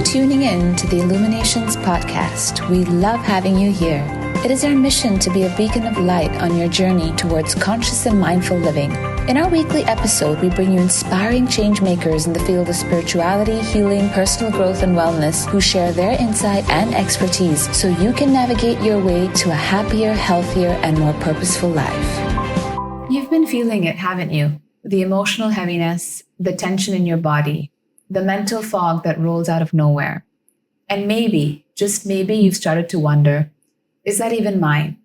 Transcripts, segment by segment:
tuning in to the Illuminations Podcast. We love having you here. It is our mission to be a beacon of light on your journey towards conscious and mindful living. In our weekly episode, we bring you inspiring change makers in the field of spirituality, healing, personal growth, and wellness who share their insight and expertise so you can navigate your way to a happier, healthier, and more purposeful life. You've been feeling it, haven't you? The emotional heaviness, the tension in your body, the mental fog that rolls out of nowhere. And maybe, just maybe, you've started to wonder, is that even mine?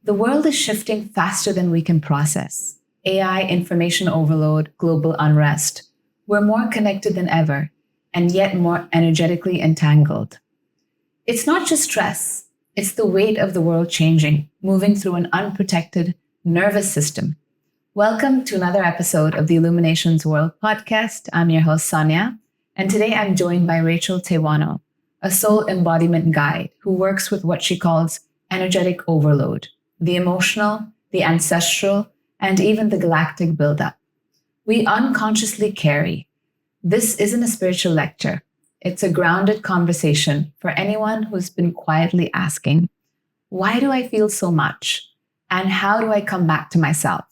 The world is shifting faster than we can process. AI, information overload, global unrest. We're more connected than ever, and yet more energetically entangled. It's not just stress. It's the weight of the world changing, moving through an unprotected nervous system. Welcome to another episode of the Illuminations World Podcast. I'm your host, Soniyaa, and today I'm joined by Rachael Tewano, a soul embodiment guide who works with what she calls energetic overload, the emotional, the ancestral, and even the galactic buildup. We unconsciously carry. This isn't a spiritual lecture. It's a grounded conversation for anyone who's been quietly asking, why do I feel so much? And how do I come back to myself?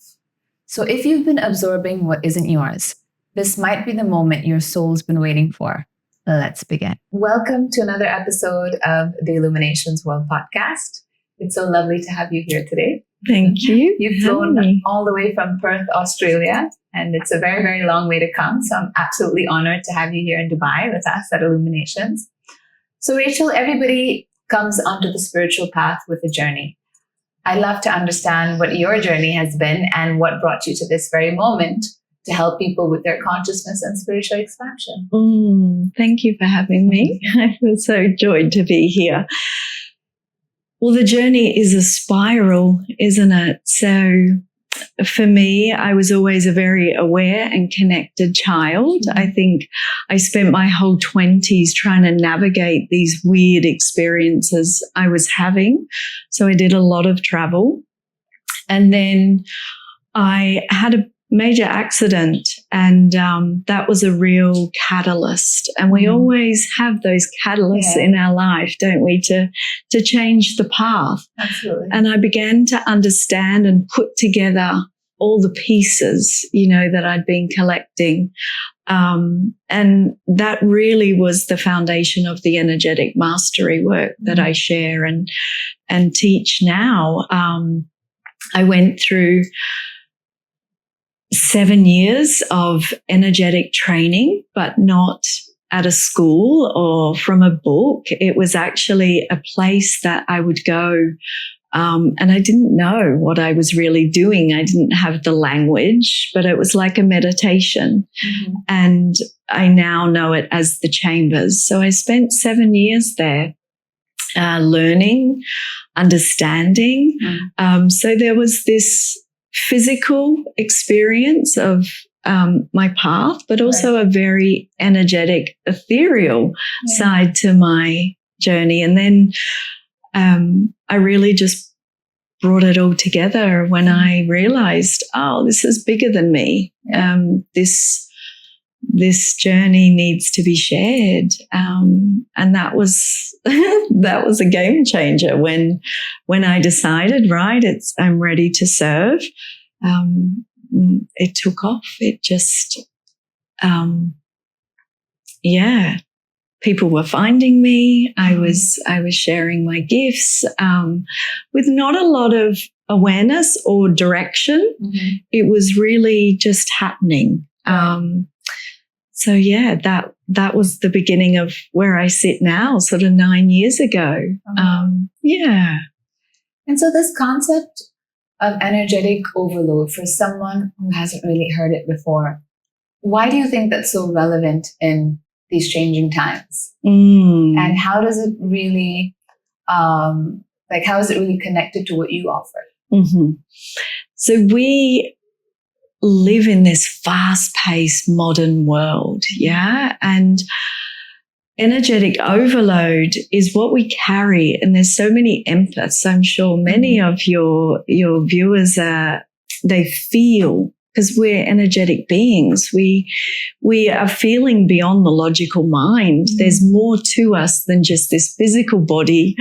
So if you've been absorbing what isn't yours, this might be the moment your soul's been waiting for. Let's begin. Welcome to another episode of the Illuminations World Podcast. It's so lovely to have you here today. Thank you. You've flown all the way from Perth, Australia, and it's a very, very long way to come. So I'm absolutely honored to have you here in Dubai with us at Illuminations. So Rachael, everybody comes onto the spiritual path with a journey. I'd love to understand what your journey has been and what brought you to this very moment to help people with their consciousness and spiritual expansion. Thank you for having me. I feel so joyed to be here. Well, the journey is a spiral, isn't it? So for me, I was always a very aware and connected child. I think I spent my whole 20s trying to navigate these weird experiences I was having. So I did a lot of travel. And then I had a major accident, and that was a real catalyst. And we always have those catalysts in our life, don't we, to change the path. Absolutely. And I began to understand and put together all the pieces, that I'd been collecting. And that really was the foundation of the energetic mastery work that I share and teach now. I went through 7 years of energetic training, but not at a school or from a book. It was actually a place that I would go, and I didn't know what I was really doing. I didn't have the language, but it was like a meditation. And I now know it as the chambers. So I spent 7 years there learning, understanding. So there was this physical experience of my path, but also a very energetic, ethereal side to my journey. And then I really just brought it all together when I realized, this is bigger than me. This journey needs to be shared. And that was that was a game changer when I decided, right, I'm ready to serve. It took off. It just, people were finding me. I was sharing my gifts, with not a lot of awareness or direction. It was really just happening. So that was the beginning of where I sit now, sort of 9 years ago. And so this concept of energetic overload, for someone who hasn't really heard it before, why do you think that's so relevant in these changing times? And how does it really, how is it really connected to what you offer? So we live in this fast-paced modern world, and energetic overload is what we carry. And there's so many empaths. I'm sure many of your viewers they feel because we're energetic beings. We are feeling beyond the logical mind. There's more to us than just this physical body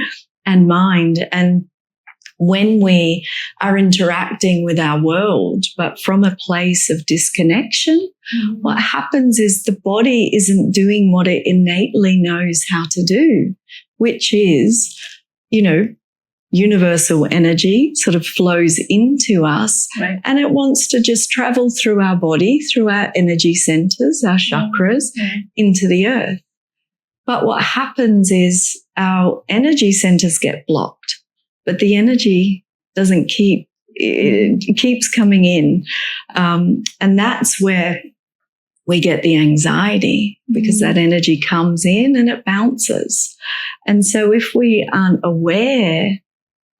and mind. And when we are interacting with our world, but from a place of disconnection, what happens is the body isn't doing what it innately knows how to do, which is, universal energy sort of flows into us, right, and it wants to just travel through our body, through our energy centers, our chakras, into the earth. But what happens is our energy centers get blocked, but the energy doesn't it keeps coming in. And that's where we get the anxiety, because that energy comes in and it bounces. And so if we aren't aware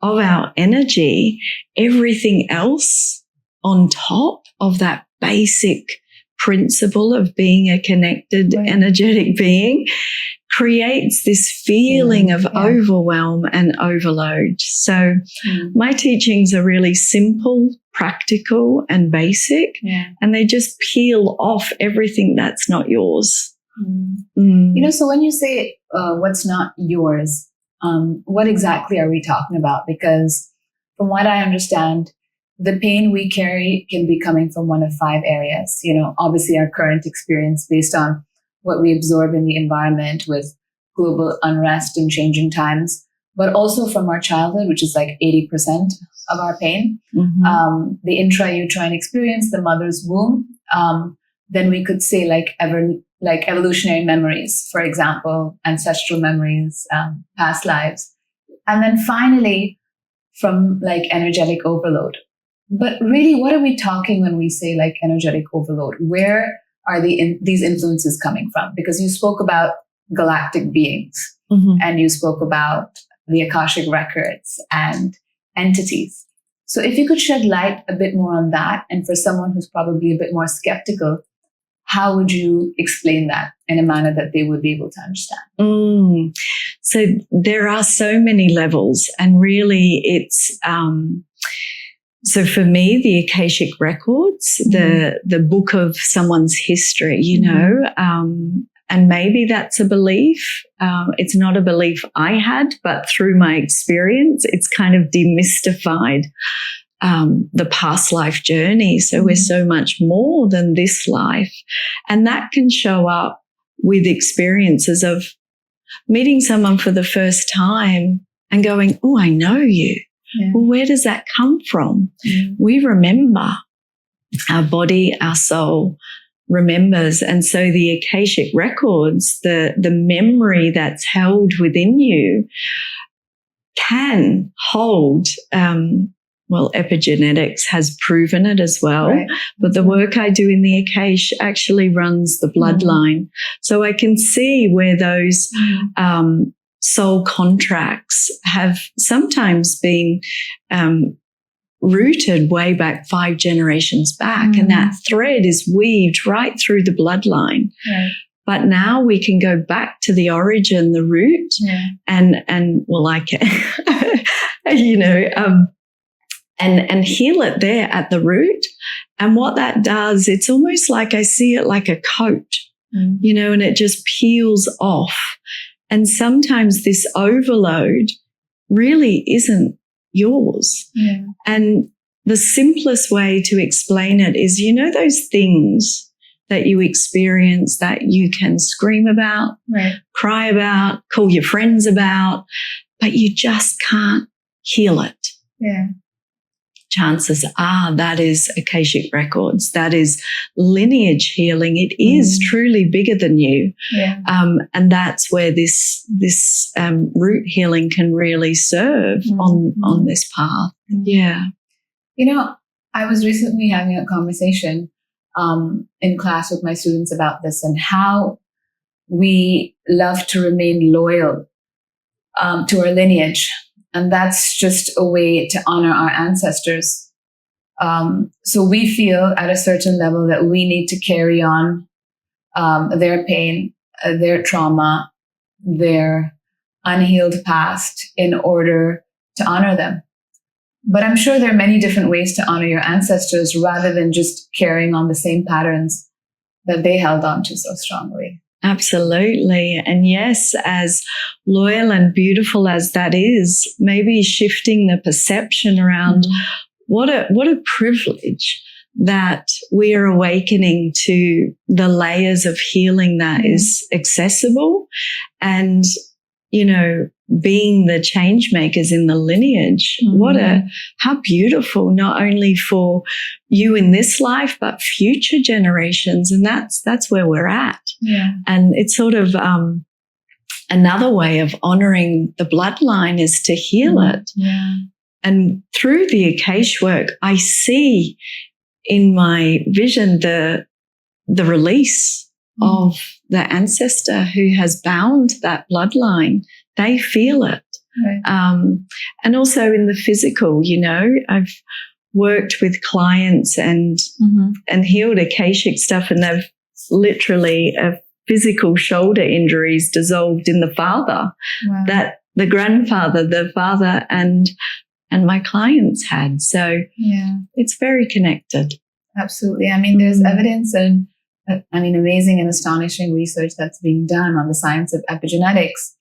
of our energy, everything else on top of that basic principle of being a connected, energetic being creates this feeling of overwhelm and overload. So my teachings are really simple, practical, and basic, and they just peel off everything that's not yours. So when you say what's not yours, what exactly are we talking about? Because from what I understand, the pain we carry can be coming from one of 5 areas. Obviously our current experience based on what we absorb in the environment with global unrest and changing times, but also from our childhood, which is like 80% of our pain. The intrauterine experience, the mother's womb. Then we could say like evolutionary memories, for example, ancestral memories, past lives. And then finally, from like energetic overload. But really, what are we talking when we say like energetic overload? Where are these influences coming from? Because you spoke about galactic beings and you spoke about the Akashic records and entities. So if you could shed light a bit more on that, and for someone who's probably a bit more skeptical, how would you explain that in a manner that they would be able to understand? So there are so many levels, and really it's, so for me, the Akashic records, the book of someone's history, and maybe that's a belief. It's not a belief I had, but through my experience, it's kind of demystified the past life journey. So we're so much more than this life. And that can show up with experiences of meeting someone for the first time and going, oh, I know you. Well, where does that come from? We remember. Our body, our soul remembers. And so the Akashic records, the memory that's held within you can hold, epigenetics has proven it as well. Right. But the work I do in the Akashic actually runs the bloodline. So I can see where those soul contracts have sometimes been rooted way back 5 generations back. And that thread is weaved right through the bloodline. Right. But now we can go back to the origin, the root, and heal it there at the root. And what that does, it's almost like I see it like a coat, and it just peels off. And sometimes this overload really isn't yours. Yeah. And the simplest way to explain it is, those things that you experience that you can scream about, cry about, call your friends about, but you just can't heal it. Yeah. Chances are that is Akashic records. That is lineage healing. It is truly bigger than you. Yeah. And that's where this root healing can really serve on this path. Yeah. I was recently having a conversation in class with my students about this and how we love to remain loyal to our lineage. And that's just a way to honor our ancestors. So we feel at a certain level that we need to carry on their pain, their trauma, their unhealed past in order to honor them. But I'm sure there are many different ways to honor your ancestors rather than just carrying on the same patterns that they held on to so strongly. Absolutely. And yes, as loyal and beautiful as that is, maybe shifting the perception around what a privilege that we are awakening to the layers of healing that is accessible, and, you know, being the change makers in the lineage. How beautiful, not only for you in this life, but future generations. And that's where we're at. Yeah. And it's sort of, another way of honoring the bloodline is to heal it. Yeah. And through the Akashic work, I see in my vision the release of the ancestor who has bound that bloodline. They feel it. Right. And also in the physical, you know, I've worked with clients and healed Akashic stuff, and they've literally physical shoulder injuries dissolved in the father that the grandfather, the father, and my clients had. So it's very connected. Absolutely. I mean, there's evidence and amazing and astonishing research that's being done on the science of epigenetics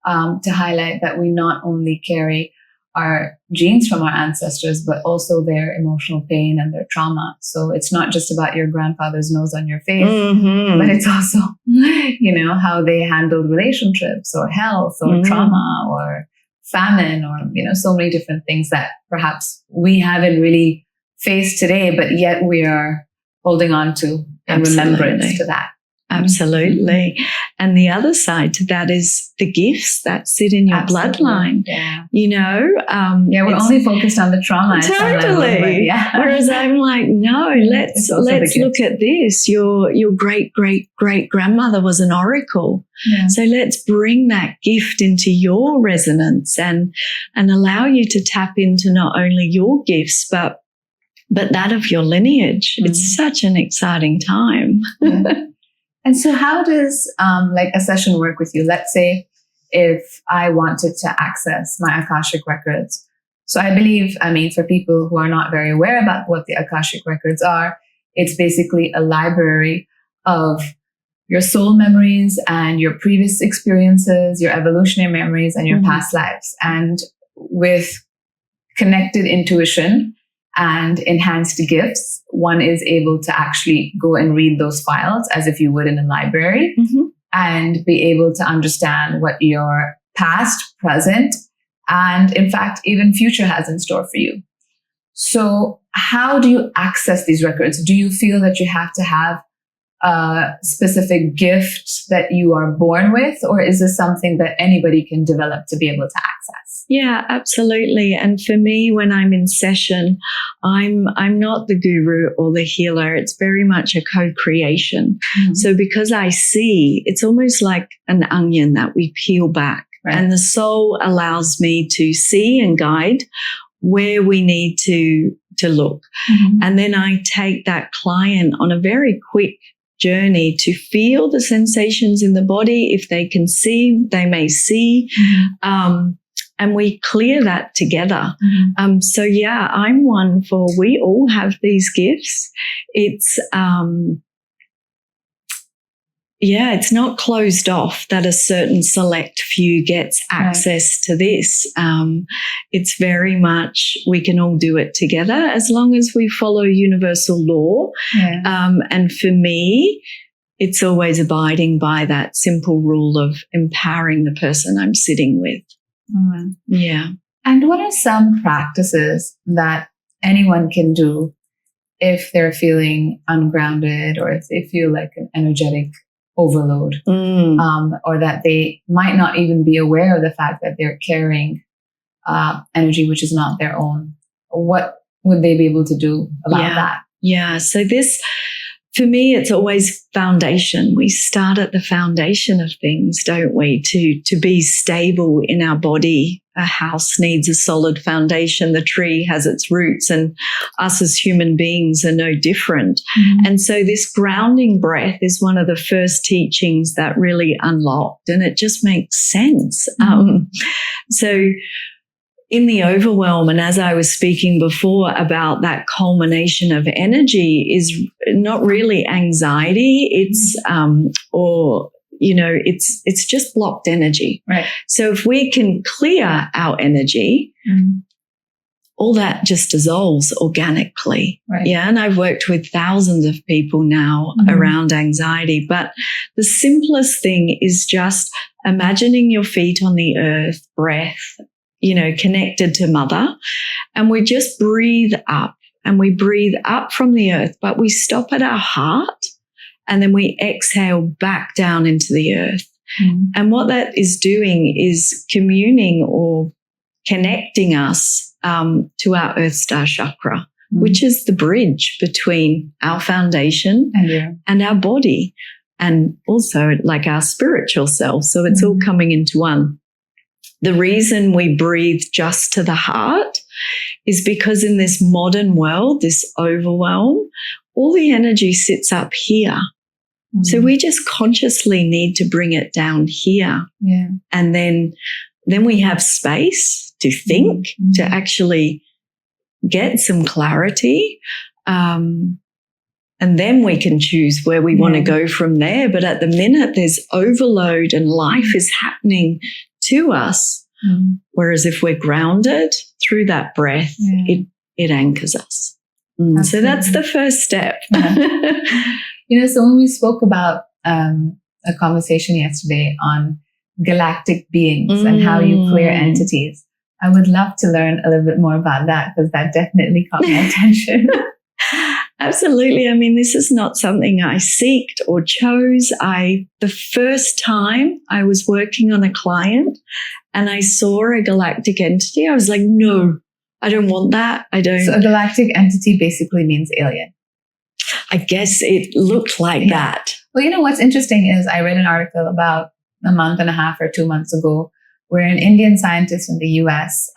to highlight that we not only carry our genes from our ancestors, but also their emotional pain and their trauma. So it's not just about your grandfather's nose on your face, but it's also, you know, how they handled relationships or health or trauma or famine or, you know, so many different things that perhaps we haven't really faced today, but yet we are holding on to in remembrance to that. Absolutely. And the other side to that is the gifts that sit in your bloodline. Yeah. You know? We're only focused on the trauma. Totally. Whereas I'm like, no, let's look at this. Your great-great-great-grandmother was an oracle. Yeah. So let's bring that gift into your resonance and allow you to tap into not only your gifts, but that of your lineage. It's such an exciting time. Yeah. And so how does like a session work with you? Let's say if I wanted to access my Akashic records. So I believe, for people who are not very aware about what the Akashic records are, it's basically a library of your soul memories and your previous experiences, your evolutionary memories and your past lives. And with connected intuition and enhanced gifts, one is able to actually go and read those files as if you would in a library and be able to understand what your past, present, and in fact, even future has in store for you. So how do you access these records? Do you feel that you have to have a specific gift that you are born with, or is this something that anybody can develop to be able to access? Yeah, absolutely. And for me, when I'm in session, I'm not the guru or the healer. It's very much a co-creation. So because I see, it's almost like an onion that we peel back, and the soul allows me to see and guide where we need to look. And then I take that client on a very quick journey to feel the sensations in the body. If they can see, they may see. And we clear that together. So yeah, I'm one for, we all have these gifts. It's, it's not closed off that a certain select few gets access to this. It's very much, we can all do it together as long as we follow universal law. And for me, it's always abiding by that simple rule of empowering the person I'm sitting with. Yeah. And what are some practices that anyone can do if they're feeling ungrounded or if they feel like an energetic overload, or that they might not even be aware of the fact that they're carrying energy which is not their own? What would they be able to do about that? Yeah. So this, for me, it's always foundation. We start at the foundation of things, don't we? To be stable in our body. A house needs a solid foundation. The tree has its roots, and us as human beings are no different. And so this grounding breath is one of the first teachings that really unlocked, and it just makes sense. So in the overwhelm, and as I was speaking before about that culmination of energy, is not really anxiety. It's it's just blocked energy. Right. So if we can clear our energy, all that just dissolves organically. Right. Yeah. And I've worked with thousands of people now around anxiety. But the simplest thing is just imagining your feet on the earth, breath, connected to mother. And we just breathe up, and we breathe up from the earth, but we stop at our heart, and then we exhale back down into the earth. And what that is doing is communing or connecting us to our Earth Star chakra, which is the bridge between our foundation and our body, and also like our spiritual self. So it's all coming into one. The reason we breathe just to the heart is because in this modern world, this overwhelm, all the energy sits up here. So we just consciously need to bring it down here. Yeah. And then we have space to think, to actually get some clarity. And then we can choose where we want to go from there. But at the minute, there's overload and life is happening to us. Whereas if we're grounded through that breath, it anchors us. So that's the first step. So when we spoke about a conversation yesterday on galactic beings and how you clear entities, I would love to learn a little bit more about that, because that definitely caught my attention. Absolutely. I mean, this is not something I seeked or chose. The first time I was working on a client and I saw a galactic entity, I was like, no, I don't want that. I don't. So a galactic entity basically means alien. I guess it looked like that. Well, what's interesting is I read an article about a month and a half or 2 months ago where an Indian scientist in the US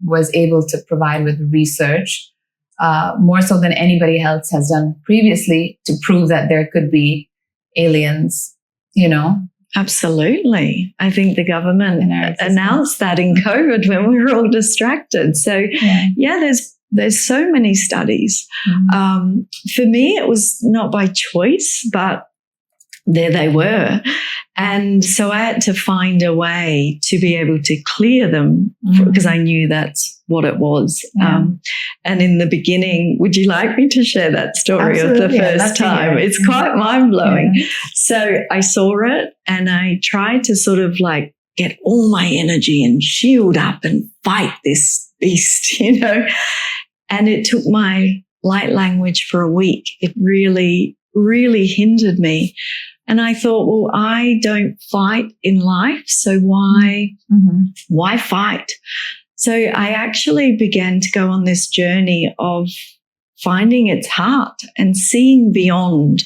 was able to provide with research more so than anybody else has done previously to prove that there could be aliens, Absolutely. I think the government announced that in COVID when we were all distracted. So there's so many studies. For me, it was not by choice, but there they were. And so I had to find a way to be able to clear them because I knew that's what it was. And in the beginning, would you like me to share that story of the first time? It's quite mind-blowing. So I saw it and I tried to sort of like get all my energy and shield up and fight this beast, And it took my light language for a week. It really, really hindered me. And I thought, well, I don't fight in life, so why fight? So I actually began to go on this journey of finding its heart and seeing beyond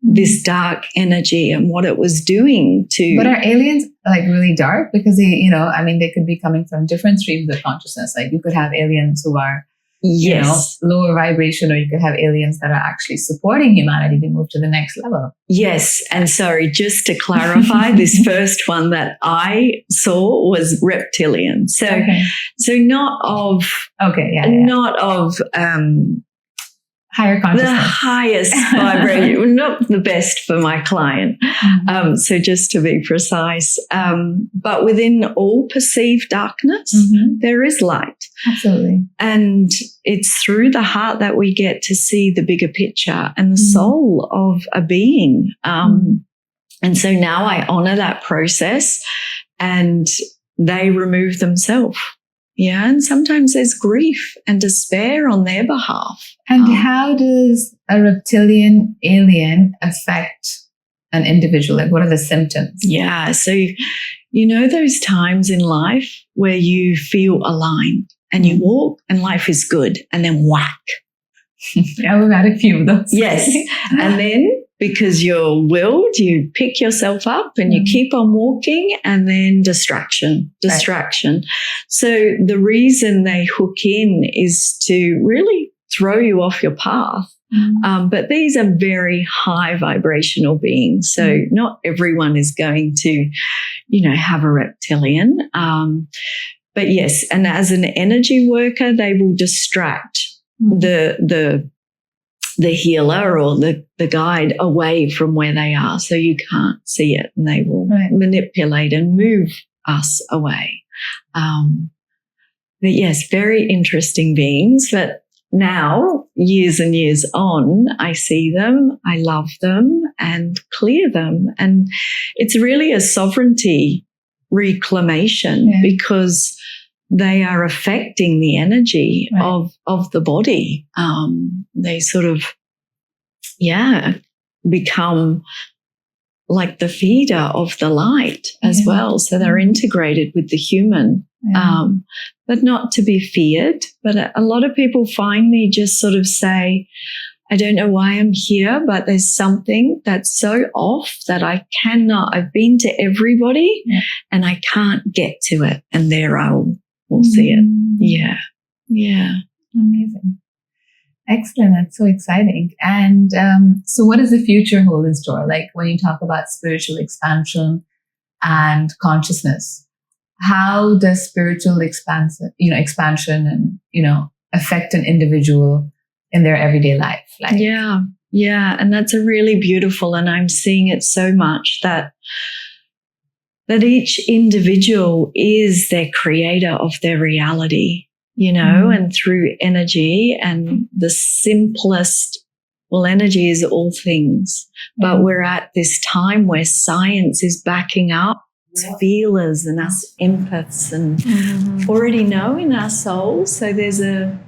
this dark energy and what it was doing to. But are aliens like really dark? Because they, they could be coming from different streams of consciousness. Like you could have aliens who are lower vibration, or you could have aliens that are actually supporting humanity to move to the next level. Yes. And sorry, just to clarify, this first one that I saw was reptilian. So, so not of, not of, higher consciousness. The highest vibration, not the best for my client. So just to be precise, but within all perceived darkness, there is light. Absolutely. And it's through the heart that we get to see the bigger picture and the soul of a being. And so now I honor that process and they remove themselves. Yeah, and sometimes there's grief and despair on their behalf. And how does a reptilian alien affect an individual? Like, what are the symptoms? Yeah, so those times in life where you feel aligned and you walk and life is good, and then whack. Yeah, we've had a few of those. Yes, and then because you're willed, you pick yourself up and you keep on walking, and then distraction. Right. So the reason they hook in is to really throw you off your path. But these are very high vibrational beings. So not everyone is going to, have a reptilian. But yes, and as an energy worker, they will distract the healer or the guide away from where they are, so you can't see it, and they will manipulate and move us away. But yes, very interesting beings. But now, years and years on, I see them, I love them, and clear them. And it's really a sovereignty reclamation because they are affecting the energy of the body. They sort of, become like the feeder of the light as well. So they're integrated with the human, but not to be feared. But a lot of people find me just sort of say, I don't know why I'm here, but there's something that's so off that I've been to everybody and I can't get to it. And there I will see it. Yeah. Yeah. Amazing. Excellent. That's so exciting. And so what does the future hold in store? Like when you talk about spiritual expansion and consciousness, how does spiritual expansion and, affect an individual in their everyday life? Yeah. And that's a really beautiful, and I'm seeing it so much that each individual is their creator of their reality, and through energy, and the simplest, energy is all things, but we're at this time where science is backing up feelers and us empaths and already know in our souls. So there's a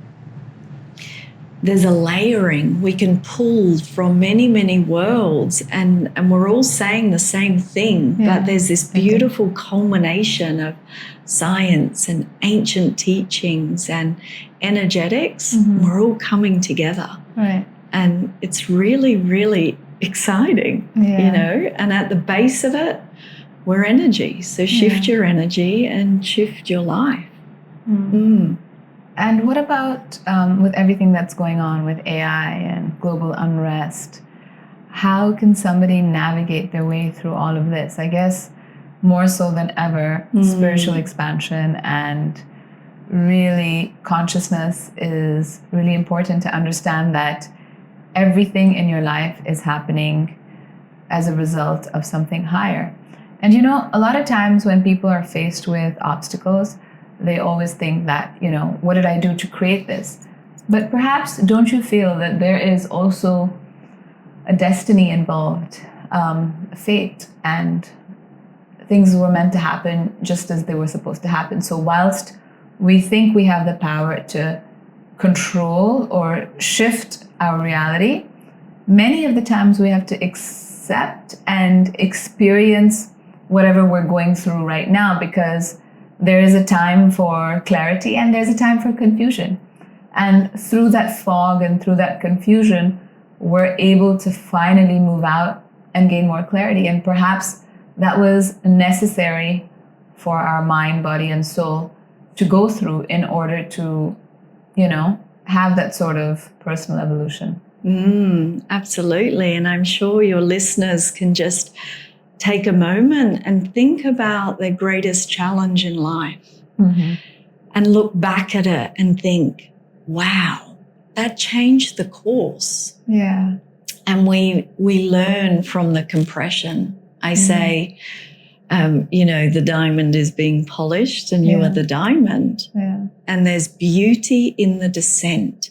layering. We can pull from many, many worlds, and we're all saying the same thing, but there's this beautiful culmination of science and ancient teachings and energetics. We're all coming together. Right. And it's really, really exciting, and at the base of it, we're energy. So shift your energy and shift your life. And what about with everything that's going on with AI and global unrest? How can somebody navigate their way through all of this? I guess more so than ever, spiritual expansion and really consciousness is really important to understand that everything in your life is happening as a result of something higher. And a lot of times when people are faced with obstacles, they always think that, what did I do to create this? But perhaps don't you feel that there is also a destiny involved, fate, and things were meant to happen just as they were supposed to happen. So whilst we think we have the power to control or shift our reality, many of the times we have to accept and experience whatever we're going through right now, because there is a time for clarity and there's a time for confusion. And through that fog and through that confusion, we're able to finally move out and gain more clarity. And perhaps that was necessary for our mind, body, and soul to go through in order to, have that sort of personal evolution. Absolutely. And I'm sure your listeners can just take a moment and think about their greatest challenge in life and look back at it and think, wow, that changed the course. Yeah. And we learn from the compression. I say, the diamond is being polished and you are the diamond. Yeah. And there's beauty in the descent.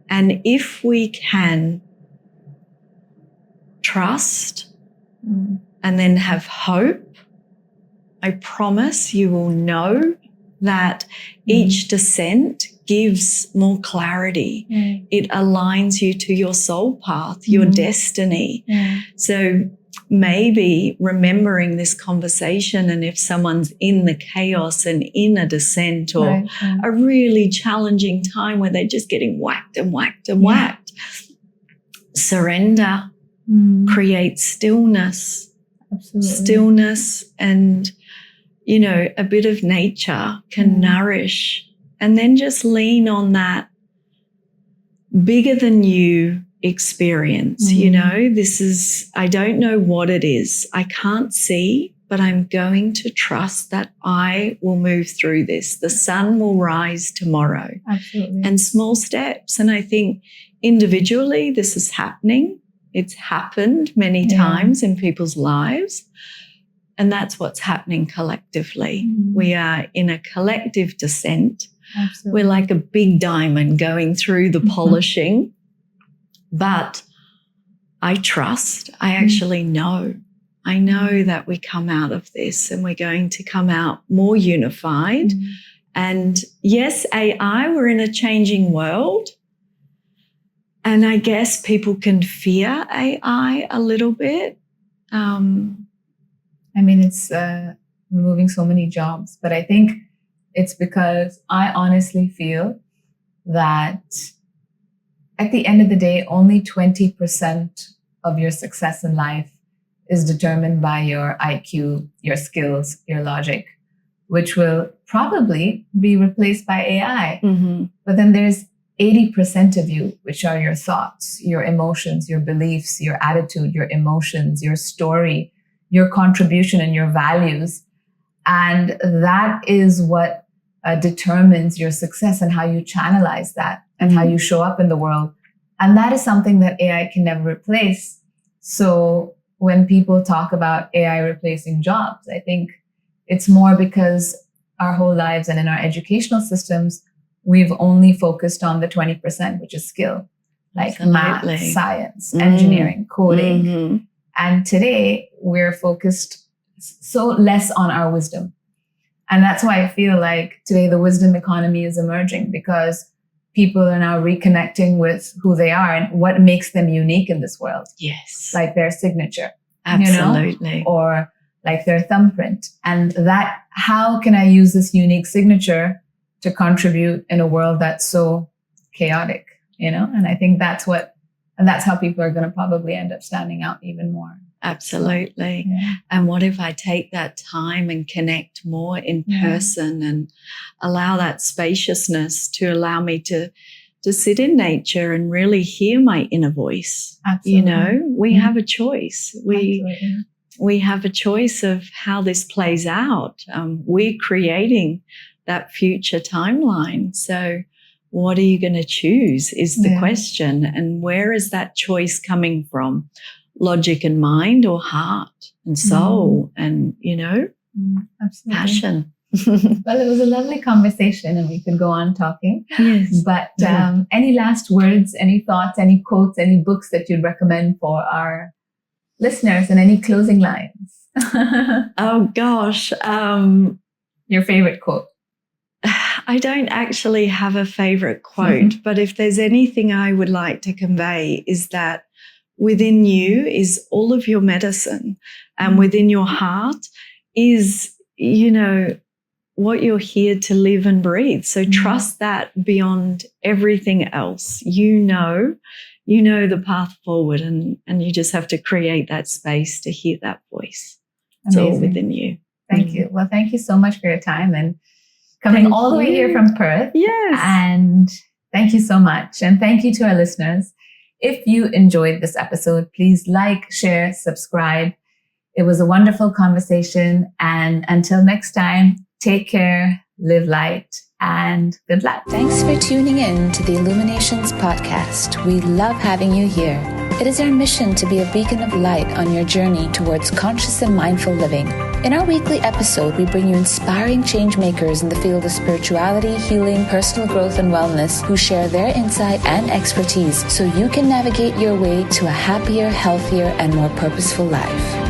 And if we can trust and then have hope, I promise you will know that each descent gives more clarity. It aligns you to your soul path, your destiny. So maybe remembering this conversation, and if someone's in the chaos and in a descent or a really challenging time where they're just getting whacked and whacked and whacked, surrender, create stillness. Absolutely. Stillness and, a bit of nature can nourish, and then just lean on that bigger than you experience. This is, I don't know what it is. I can't see, but I'm going to trust that I will move through this. The sun will rise tomorrow. Absolutely. And small steps. And I think individually this is happening. It's happened many times in people's lives. And that's what's happening collectively. We are in a collective descent. Absolutely. We're like a big diamond going through the polishing. But I trust, I actually know. I know that we come out of this and we're going to come out more unified. And yes, AI, we're in a changing world. And I guess people can fear AI a little bit. I mean, it's removing so many jobs, but I think it's because I honestly feel that at the end of the day, only 20% of your success in life is determined by your IQ, your skills, your logic, which will probably be replaced by AI. But then there's 80% of you, which are your thoughts, your emotions, your beliefs, your attitude, your emotions, your story, your contribution and your values. And that is what determines your success and how you channelize that and how you show up in the world. And that is something that AI can never replace. So when people talk about AI replacing jobs, I think it's more because our whole lives and in our educational systems, we've only focused on the 20%, which is skill, like math, science, engineering, coding. And today we're focused so less on our wisdom. And that's why I feel like today the wisdom economy is emerging, because people are now reconnecting with who they are and what makes them unique in this world. Yes. Like their signature. Absolutely. Or like their thumbprint. And that, how can I use this unique signature to contribute in a world that's so chaotic, And I think that's how people are going to probably end up standing out even more. Absolutely. So, yeah. And what if I take that time and connect more in person and allow that spaciousness to allow me to sit in nature and really hear my inner voice? Absolutely. We have a choice. We have a choice of how this plays out. We're creating that future timeline. So what are you going to choose is the question. And where is that choice coming from? Logic and mind, or heart and soul and, Absolutely. passion? Well, it was a lovely conversation and we could go on talking. Yes. But any last words, any thoughts, any quotes, any books that you'd recommend for our listeners, and any closing lines? Oh, gosh. Your favorite quote? I don't actually have a favorite quote, but if there's anything I would like to convey is that within you is all of your medicine, and within your heart is, what you're here to live and breathe. So trust that beyond everything else. You know the path forward, and you just have to create that space to hear that voice. It's all within you. Thank you. Well, thank you so much for your time and coming all the way here from Perth. Yes. And thank you so much. And thank you to our listeners. If you enjoyed this episode, please like, share, subscribe. It was a wonderful conversation. And until next time, take care, live light, and good luck. Thanks for tuning in to the Illuminations Podcast. We love having you here. It is our mission to be a beacon of light on your journey towards conscious and mindful living. In our weekly episode, we bring you inspiring change makers in the field of spirituality, healing, personal growth, and wellness who share their insight and expertise so you can navigate your way to a happier, healthier, and more purposeful life.